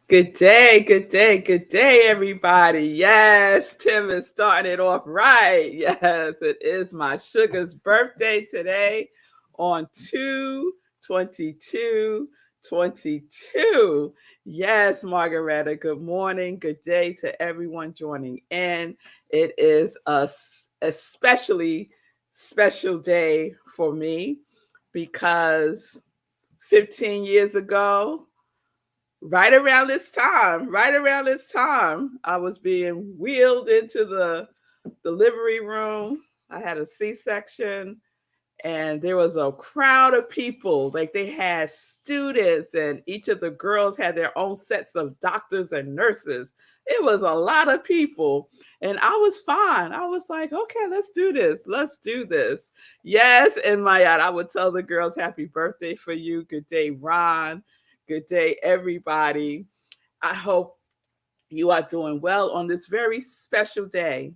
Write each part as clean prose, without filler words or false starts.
Good day, good day, good day, everybody. Yes, Tim is starting it off right. Yes, it is my sugar's birthday today on 2/22/22. Yes, Margareta, good morning, good day to everyone joining in. It is a especially special day for me because 15 years ago, right around this time, I was being wheeled into the delivery room. I had a C-section, and there was a crowd of people. Like, they had students, and each of the girls had their own sets of doctors and nurses. It was a lot of people, and I was fine. I was like, okay, let's do this. Let's do this. Yes, in my yard, I would tell the girls, happy birthday for you. Good day, Ron. Good day, everybody. I hope you are doing well on this very special day,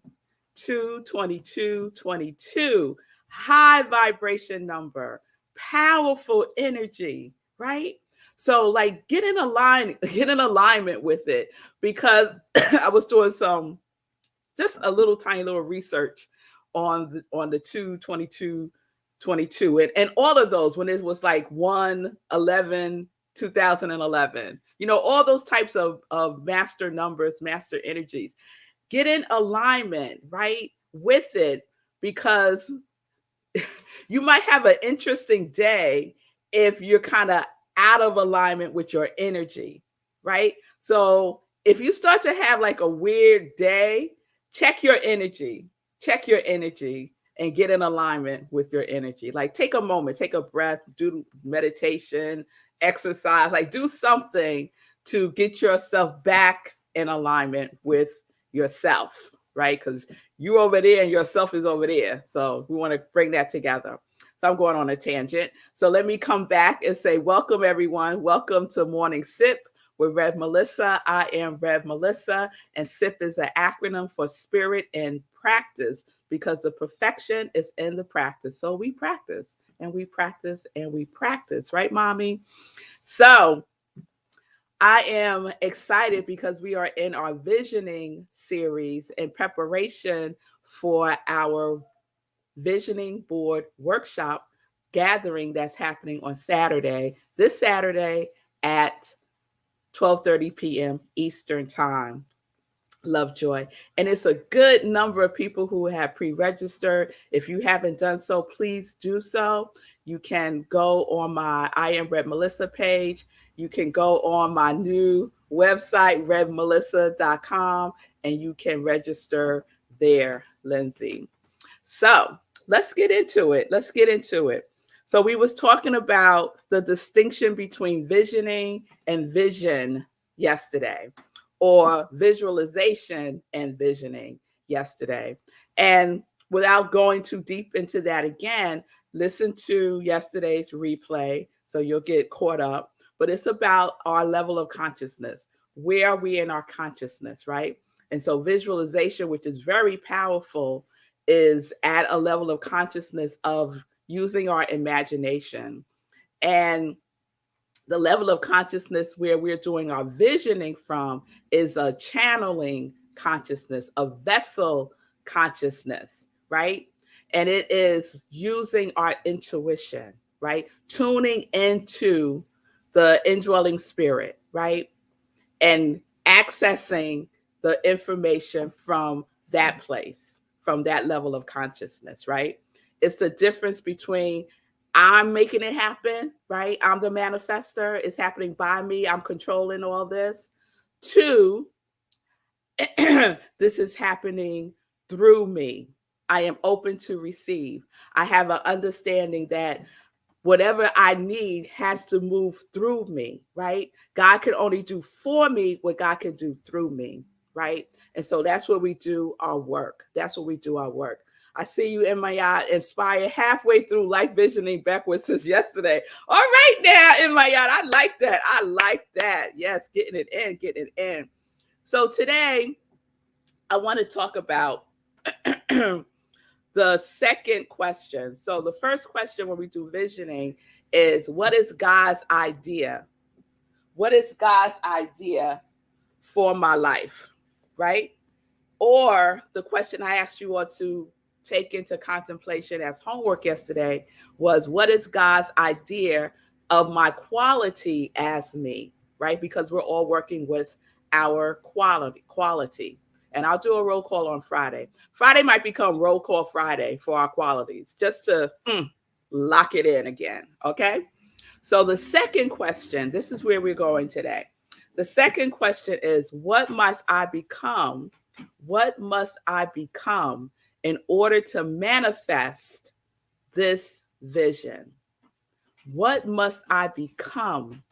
2/22/22. High vibration number, powerful energy, right? So, like, get in alignment with it, because I was doing some, just a little tiny little research on the 2/22/22, and all of those, when it was like 1/11 2011, all those types of master numbers, master energies. Get in alignment, right, with it, because you might have an interesting day if you're kind of out of alignment with your energy, right? So if you start to have like a weird day, check your energy, check your energy, and get in alignment with your energy. Like, take a moment, take a breath, do meditation, exercise, like, do something to get yourself back in alignment with yourself, right? Because you over there and yourself is over there. So we want to bring that together. So I'm going on a tangent. So let me come back and say, welcome, everyone. Welcome to Morning Sip with Rev Melissa. I am Rev Melissa, and SIP is an acronym for Spirit and Practice, because the perfection is in the practice. So we practice and we practice and we practice, right, mommy? So I am excited because we are in our visioning series in preparation for our visioning board workshop gathering that's happening on Saturday, this Saturday at 12:30 p.m. Eastern Time. Lovejoy. And it's a good number of people who have pre-registered. If you haven't done so, please do so. You can go on my I Am Rev Melissa page. You can go on my new website, revmelissa.com, and you can register there, Lindsay. So let's get into it. Let's get into it. So we was talking about the distinction between visioning and vision yesterday, or visualization and visioning yesterday. And without going too deep into that again, listen to yesterday's replay so you'll get caught up. But it's about our level of consciousness. Where are we in our consciousness, right? And so visualization, which is very powerful, is at a level of consciousness of using our imagination. And the level of consciousness where we're doing our visioning from is a channeling consciousness, a vessel consciousness, right? And it is using our intuition, right? Tuning into the indwelling spirit, right? And accessing the information from that place, from that level of consciousness, right? It's the difference between I'm making it happen, right? I'm the manifester, it's happening by me, I'm controlling all this, to this is happening through me. I am open to receive. I have an understanding that whatever I need has to move through me, right? God can only do for me what God can do through me, right? And so that's where we do our work. That's where we do our work. I see you in my yard, inspired halfway through life visioning backwards since yesterday. All right, now in my yard, I like that. I like that. Yes, getting it in, getting it in. So today, I want to talk about the second question. So the first question when we do visioning is, what is God's idea? What is God's idea for my life, right? Or the question I asked you all to take into contemplation as homework yesterday was, what is God's idea of my quality as me, right? Because we're all working with our quality. And I'll do a roll call on Friday. Friday might become roll call Friday for our qualities, just to lock it in again, okay? So the second question, this is where we're going today. The second question is, what must I become? What must I become in order to manifest this vision? What must I become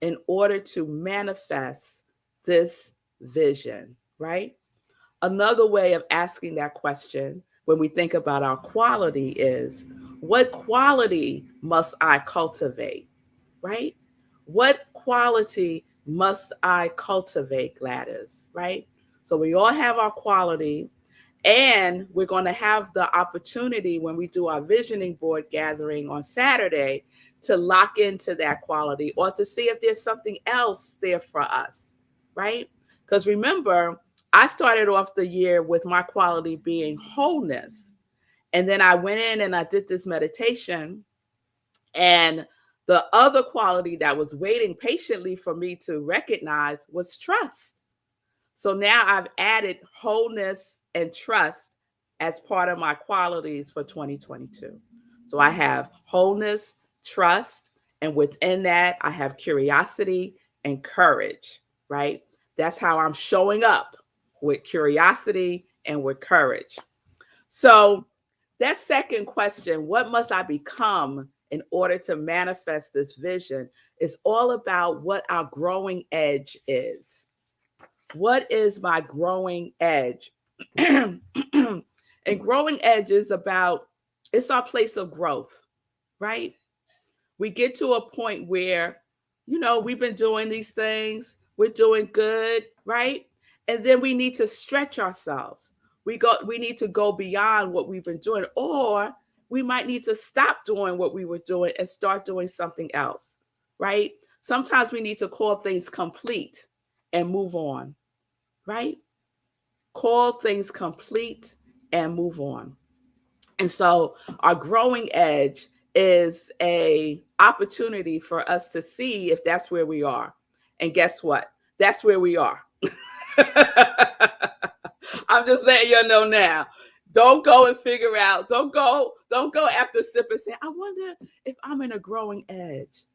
in order to manifest this vision, right? Another way of asking that question when we think about our quality is, what quality must I cultivate, right? What quality must I cultivate, Gladys, right? So we all have our quality, and we're going to have the opportunity when we do our visioning board gathering on Saturday to lock into that quality, or to see if there's something else there for us, right? Because remember, I started off the year with my quality being wholeness. And then I went in and I did this meditation, and the other quality that was waiting patiently for me to recognize was trust. So now I've added wholeness and trust as part of my qualities for 2022. So I have wholeness, trust, and within that, I have curiosity and courage, right? That's how I'm showing up, with curiosity and with courage. So that second question, what must I become in order to manifest this vision, is all about what our growing edge is. What is my growing edge? And growing edge is about, it's our place of growth, right? We get to a point where, we've been doing these things, we're doing good, right? And then we need to stretch ourselves. We need to go beyond what we've been doing, or we might need to stop doing what we were doing and start doing something else, right? Sometimes we need to call things complete and move on, right? Call things complete and move on. And so our growing edge is a opportunity for us to see if that's where we are. And guess what? That's where we are. I'm just letting you know now. Don't go and figure out. Don't go after sip and say, I wonder if I'm in a growing edge.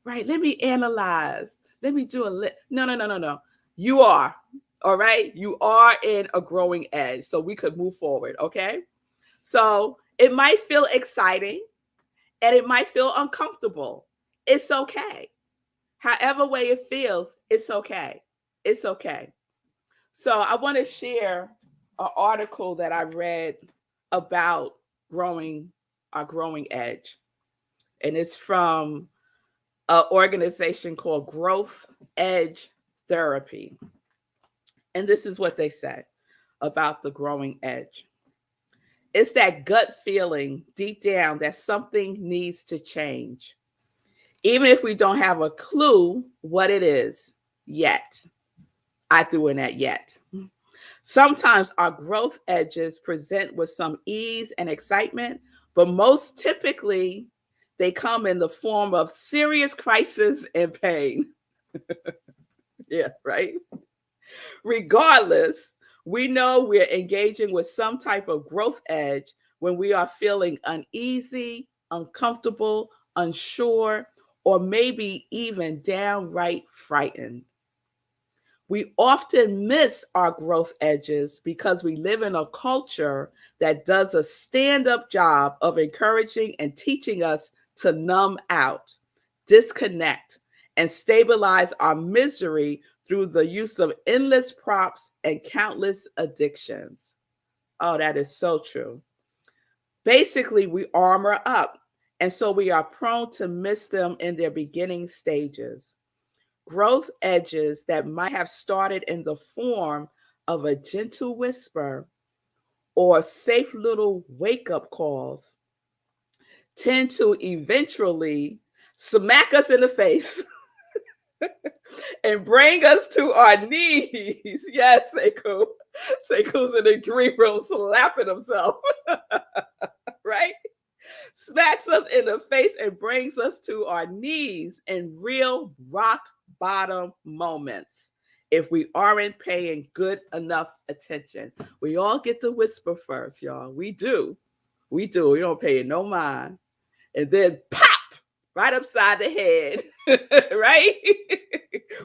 Right? Let me analyze. Let me do a No. You are. All right? You are in a growing edge. So we could move forward, okay? So it might feel exciting and it might feel uncomfortable. It's okay. However way it feels, it's okay. It's okay. So I want to share an article that I read about our growing edge. And it's from an organization called Growth Edge Therapy. And this is what they said about the growing edge. It's that gut feeling deep down that something needs to change, even if we don't have a clue what it is yet. I threw in that yet. Sometimes our growth edges present with some ease and excitement, but most typically they come in the form of serious crisis and pain. Yeah, right? Regardless, we know we're engaging with some type of growth edge when we are feeling uneasy, uncomfortable, unsure, or maybe even downright frightened. We often miss our growth edges because we live in a culture that does a stand-up job of encouraging and teaching us to numb out, disconnect, and stabilize our misery through the use of endless props and countless addictions. Oh, that is so true. Basically, we armor up, and so we are prone to miss them in their beginning stages. Growth edges that might have started in the form of a gentle whisper or safe little wake up calls tend to eventually smack us in the face and bring us to our knees. Yes, Sekou. Sekou's in the green room slapping himself, right? Smacks us in the face and brings us to our knees in real rock bottom moments if we aren't paying good enough attention. We all get to whisper first, y'all. We do. We do. We don't pay no mind. And then pop right upside the head, right?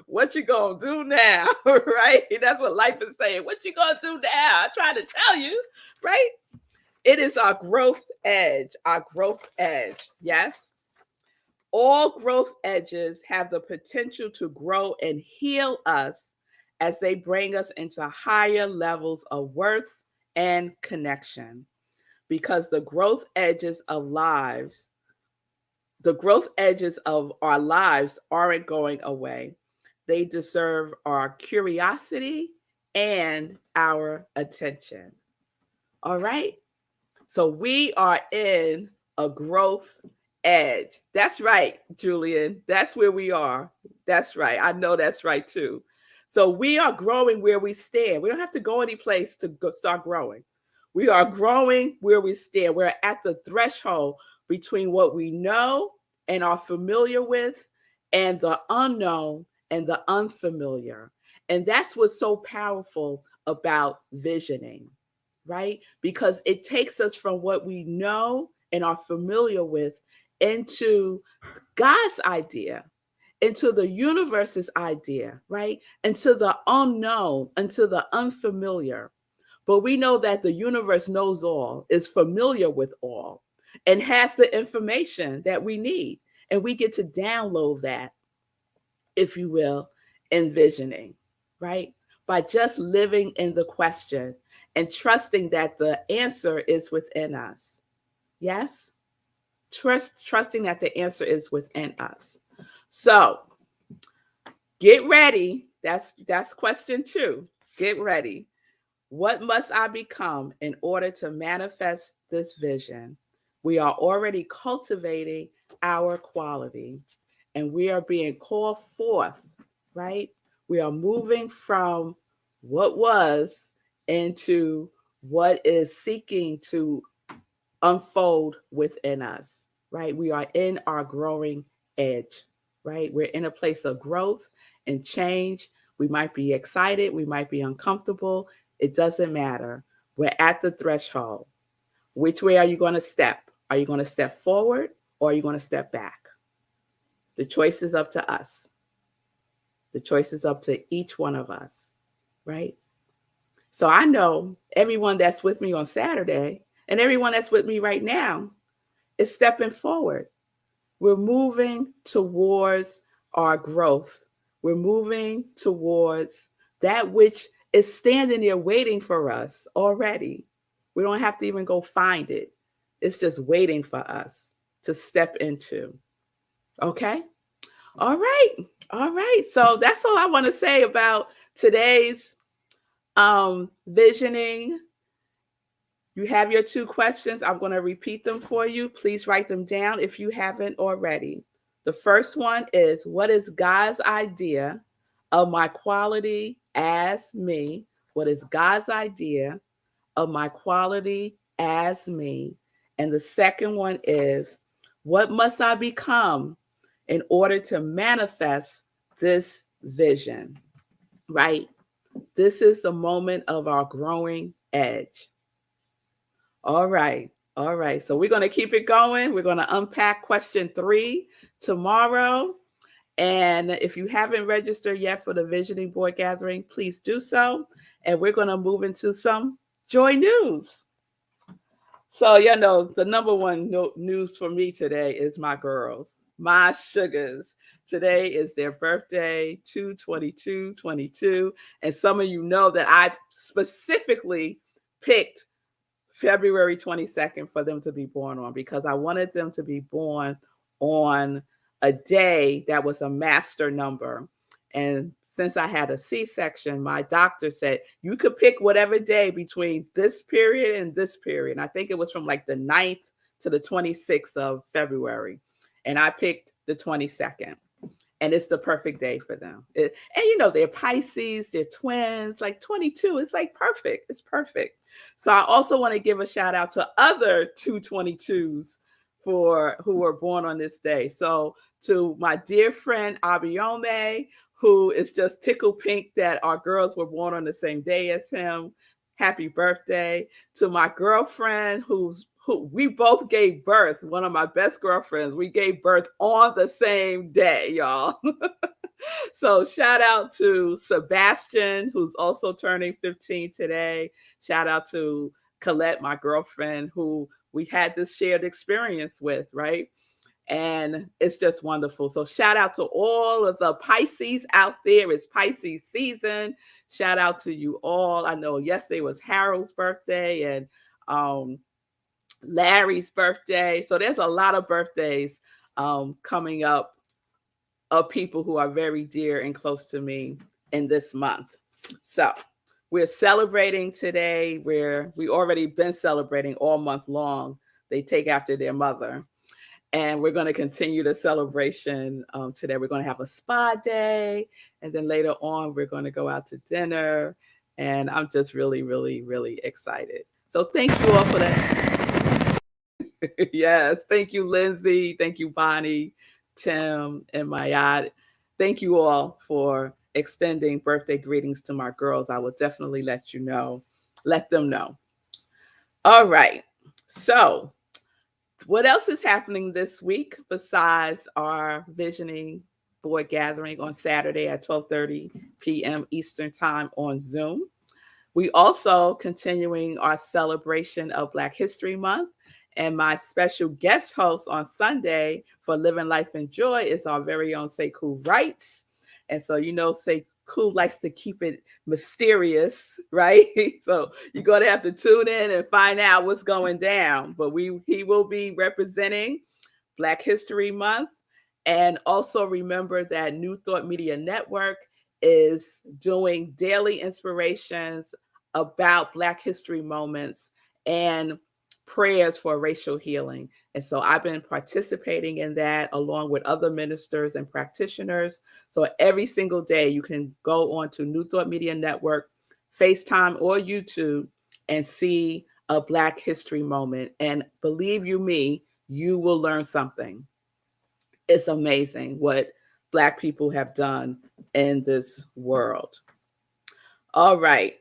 What you gonna do now, right? That's what life is saying. What you gonna do now? I try to tell you, right? It is our growth edge, our growth edge. Yes. All growth edges have the potential to grow and heal us as they bring us into higher levels of worth and connection. Because the growth edges of our lives aren't going away. They deserve our curiosity and our attention. All right. So we are in a growth edge. That's right, Julian. That's where we are. That's right. I know that's right too. So we are growing where we stand. We don't have to go any place to start growing. We are growing where we stand. We're at the threshold between what we know and are familiar with and the unknown and the unfamiliar. And that's what's so powerful about visioning, right? Because it takes us from what we know and are familiar with into God's idea, into the universe's idea, right? Into the unknown, into the unfamiliar. But we know that the universe knows all, is familiar with all, and has the information that we need. And we get to download that, if you will, envisioning, right? By just living in the question and trusting that the answer is within us. Yes? Trusting that the answer is within us. So get ready. That's question 2. Get ready. What must I become in order to manifest this vision? We are already cultivating our quality and we are being called forth, right? We are moving from what was into what is seeking to unfold within us, right? We are in our growing edge, right? We're in a place of growth and change. We might be excited, we might be uncomfortable. It doesn't matter. We're at the threshold. Which way are you going to step? Are you going to step forward or are you going to step back? The choice is up to us. The choice is up to each one of us, right? So I know everyone that's with me on Saturday and everyone that's with me right now is stepping forward. We're moving towards our growth. We're moving towards that which is standing there waiting for us already. We don't have to even go find it. It's just waiting for us to step into. Okay? All right. All right. So that's all I want to say about today's visioning. You have your 2 questions. I'm going to repeat them for you. Please write them down if you haven't already. The first one is, what is God's idea of my quality as me? What is God's idea of my quality as me? And the second one is, what must I become in order to manifest this vision? Right? This is the moment of our growing edge. All right. All right. So we're going to keep it going. We're going to unpack question 3 tomorrow. And if you haven't registered yet for the Visioning Board Gathering, please do so. And we're going to move into some joy news. So, the number one news for me today is my girls, my sugars. Today is their birthday, 2/22/22. And some of you know that I specifically picked February 22nd for them to be born on because I wanted them to be born on a day that was a master number. And since I had a C-section, my doctor said, you could pick whatever day between this period and this period. And I think it was from like the 9th to the 26th of February. And I picked the 22nd. and it's the perfect day for them. And they're Pisces, they're twins, like 22. It's like perfect. It's perfect. So I also want to give a shout out to other 222s for who were born on this day. So to my dear friend Abiome, who is just tickle pink that our girls were born on the same day as him. Happy birthday. To my girlfriend who we both gave birth, one of my best girlfriends, we gave birth on the same day, y'all. So shout out to Sebastian, who's also turning 15 today. Shout out to Colette, my girlfriend, who we had this shared experience with, right? And it's just wonderful. So shout out to all of the Pisces out there. It's Pisces season. Shout out to you all. I know yesterday was Harold's birthday and Larry's birthday. So there's a lot of birthdays coming up of people who are very dear and close to me in this month. So we're celebrating today where we already been celebrating all month long. They take after their mother. And we're going to continue the celebration today. We're going to have a spa day. And then later on, we're going to go out to dinner. And I'm just really, really, really excited. So thank you all for that. Yes. Thank you, Lindsay. Thank you, Bonnie, Tim, and Mayad. Thank you all for extending birthday greetings to my girls. I will definitely let them know. All right. So what else is happening this week besides our visioning board gathering on Saturday at 12:30 p.m. Eastern Time on Zoom? We also continuing our celebration of Black History Month. And my special guest host on Sunday for Living Life in Joy is our very own Sekou Wrights. And so, Sekou likes to keep it mysterious, right? So you're going to have to tune in and find out what's going down. But he will be representing Black History Month. And also remember that New Thought Media Network is doing daily inspirations about Black history moments and prayers for racial healing. And so I've been participating in that along with other ministers and practitioners. So every single day you can go on to New Thought Media Network, FaceTime or YouTube and see a Black history moment. And believe you me, you will learn something. It's amazing what Black people have done in this world. All right.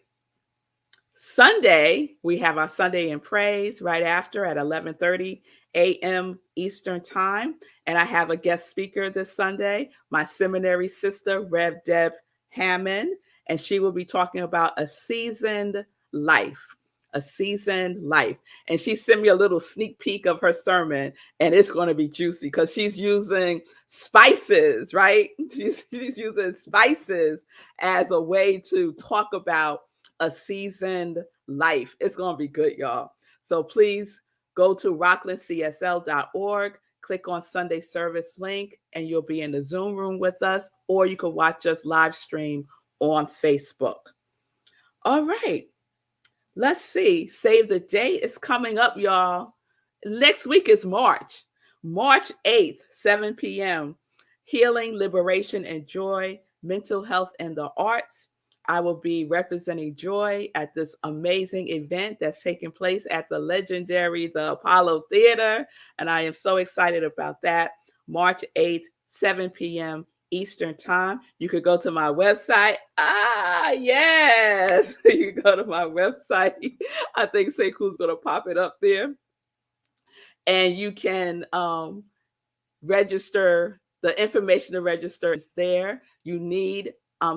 Sunday, we have our Sunday in Praise right after at 11:30 a.m. Eastern Time. And I have a guest speaker this Sunday, my seminary sister, Rev Deb Hammond, and she will be talking about a seasoned life. A seasoned life. And she sent me a little sneak peek of her sermon, and it's going to be juicy because she's using spices, right? She's using spices as a way to talk about a seasoned life. It's going to be good, y'all. So please go to rocklandcsl.org, click on Sunday service link, and you'll be in the Zoom room with us, or you can watch us live stream on Facebook. All right. Let's see. Save the date is coming up, y'all. Next week is March 8th, 7 p.m. Healing, Liberation, and Joy, Mental Health, and the Arts. I will be representing Joy at this amazing event that's taking place at the legendary The Apollo Theater. And I am so excited about that. March 8th, 7 p.m. Eastern Time. You could go to my website. Yes. You can go to my website. I think Sekou's going to pop it up there. And you can register. The information to register is there. You need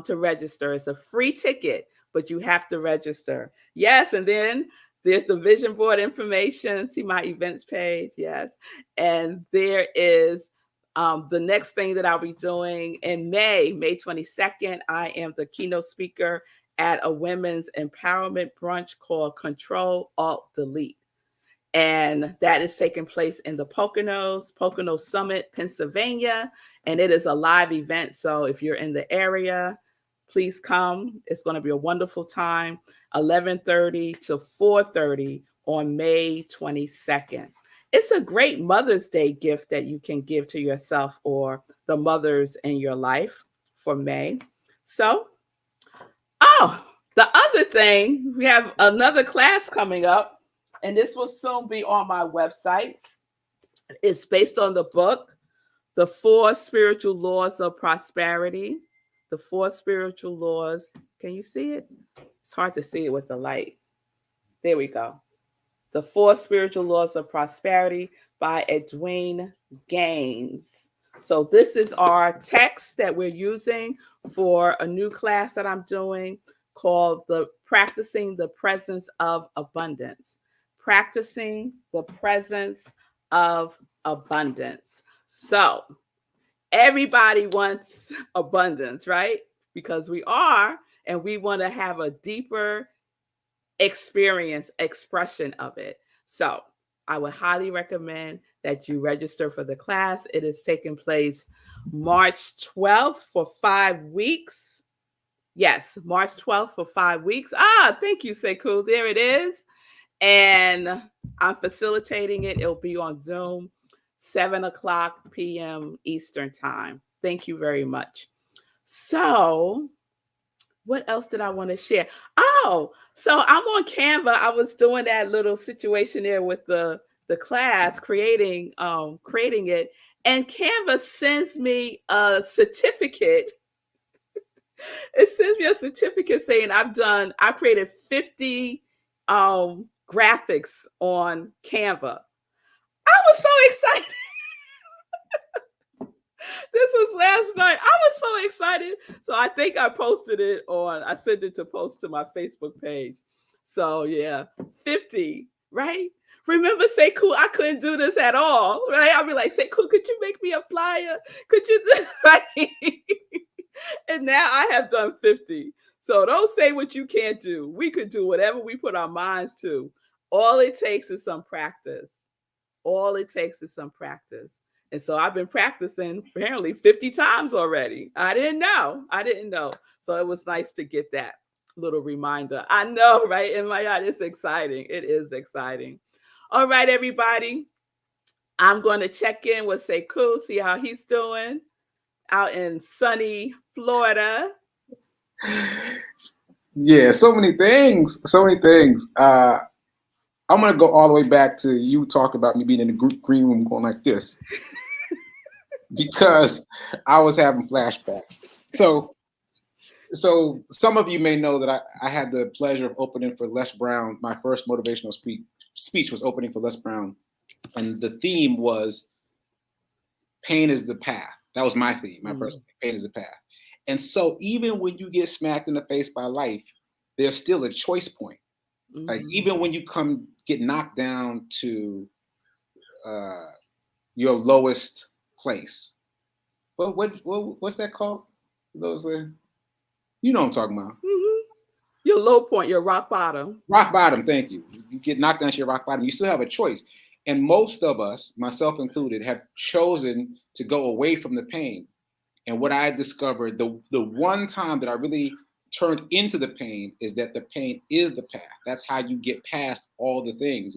to register. It's a free ticket, but you have to register. Yes, and then there's the vision board information. See my events page. Yes, and there is the next thing that I'll be doing in May 22nd. I am the keynote speaker at a women's empowerment brunch called Control Alt Delete. And that is taking place in the Pocono Summit, Pennsylvania. And it is a live event. So if you're in the area, please come. It's going to be a wonderful time, 11:30 to 4:30 on May 22nd. it's a great Mother's Day gift that you can give to yourself or the mothers in your life for May. So, oh, the other thing, we have another class coming up, and this will soon be on my website. It's based on the book, The Four Spiritual Laws of Prosperity. The Four Spiritual Laws. Can you see it? It's hard to see it with the light. There we go. The Four Spiritual Laws of Prosperity by Edwin Gaines. So this is our text that we're using for a new class that I'm doing called the Practicing the Presence of Abundance. Practicing the Presence of Abundance. So everybody wants abundance, right? Because we are, and we want to have a deeper experience, expression of it. So I would highly recommend that you register for the class. It is taking place March 12th for 5 weeks. Yes, March 12th for 5 weeks. Thank you, Sekou. There it is. And I'm facilitating it. It'll be on Zoom, 7:00 p.m. Eastern time. Thank you very much. So what else did I want to share? Oh, so I'm on Canva. I was doing that little situation there with the class, creating it, and Canva sends me a certificate. It sends me a certificate saying I created 50 graphics on Canva. I was so excited. This was last night. I was so excited. So I think I sent it to post to my Facebook page. So yeah, 50, right? Remember, Sekou, I couldn't do this at all, right? I'd be like, Sekou, could you make me a flyer? Could you do right? And now I have done 50. So don't say what you can't do. We could do whatever we put our minds to. All it takes is some practice. All it takes is some practice. And so I've been practicing apparently 50 times already. I didn't know. So it was nice to get that little reminder. I know, right? In my heart, it's exciting. It is exciting. All right, everybody. I'm going to check in with Sekou, see how he's doing out in sunny Florida. Yeah, so many things. I'm going to go all the way back to you talking about me being in the green room going like this. Because I was having flashbacks. So some of you may know that I had the pleasure of opening for Les Brown. My first motivational speech was opening for Les Brown. And the theme was pain is the path. That was my theme, my personal theme, pain is the path. And so even when you get smacked in the face by life, there's still a choice point. Mm-hmm. Like even when you get knocked down to your lowest place. But what's that called? Those you know what I'm talking about. Mm-hmm. Your low point, your rock bottom. Rock bottom, thank you. You get knocked down to your rock bottom. You still have a choice. And most of us, myself included, have chosen to go away from the pain. And what I discovered, the one time that I really turned into the pain is that the pain is the path. That's how you get past all the things.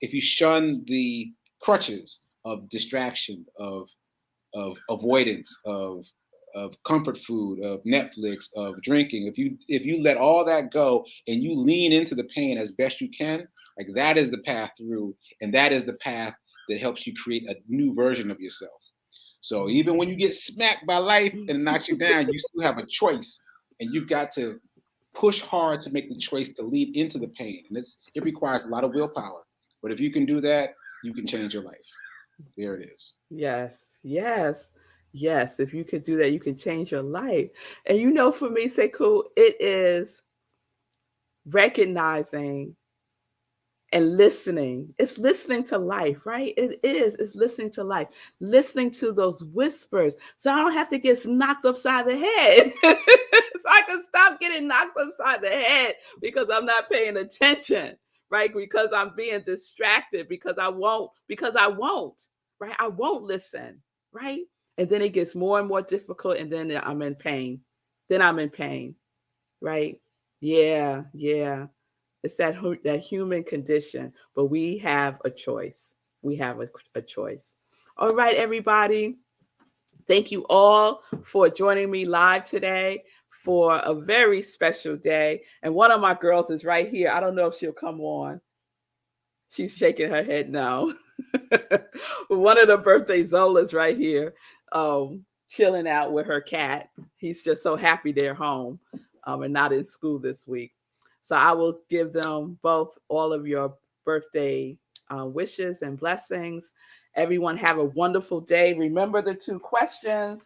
If you shun the crutches of distraction, of avoidance, of comfort food, of Netflix, of drinking, if you let all that go and you lean into the pain as best you can, like that is the path through, and that is the path that helps you create a new version of yourself. So even when you get smacked by life and knocks you down, you still have a choice, and you've got to push hard to make the choice to lead into the pain. And it requires a lot of willpower. But if you can do that, you can change your life. There it is. Yes. If you could do that, you can change your life. And for me, Sekou, it is recognizing and listening. It's listening to life, right? It's listening to life, listening to those whispers. So I don't have to get knocked upside the head. So I can stop getting knocked upside the head because I'm not paying attention, right? Because I'm being distracted, because I won't, right? I won't listen, right? And then it gets more and more difficult, and then I'm in pain. Right? Yeah. It's that human condition, but we have a choice. we have a choice. All right, everybody. Thank you all for joining me live today for a very special day. And one of my girls is right here. I don't know if she'll come on. She's shaking her head no. One of the birthday Zola's right here, chilling out with her cat. He's just so happy they're home and not in school this week. So I will give them both all of your birthday wishes and blessings. Everyone have a wonderful day. Remember the two questions.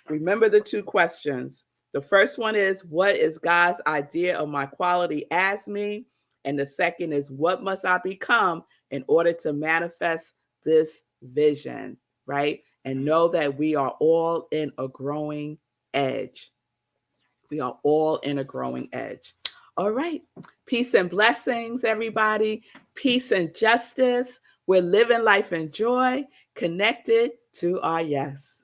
Remember the two questions. The first one is, what is God's idea of my quality as me? And the second is, what must I become in order to manifest this vision, right? And know that we are all in a growing edge. We are all in a growing edge. All right. Peace and blessings, everybody. Peace and justice. We're living life in joy, connected to our yes.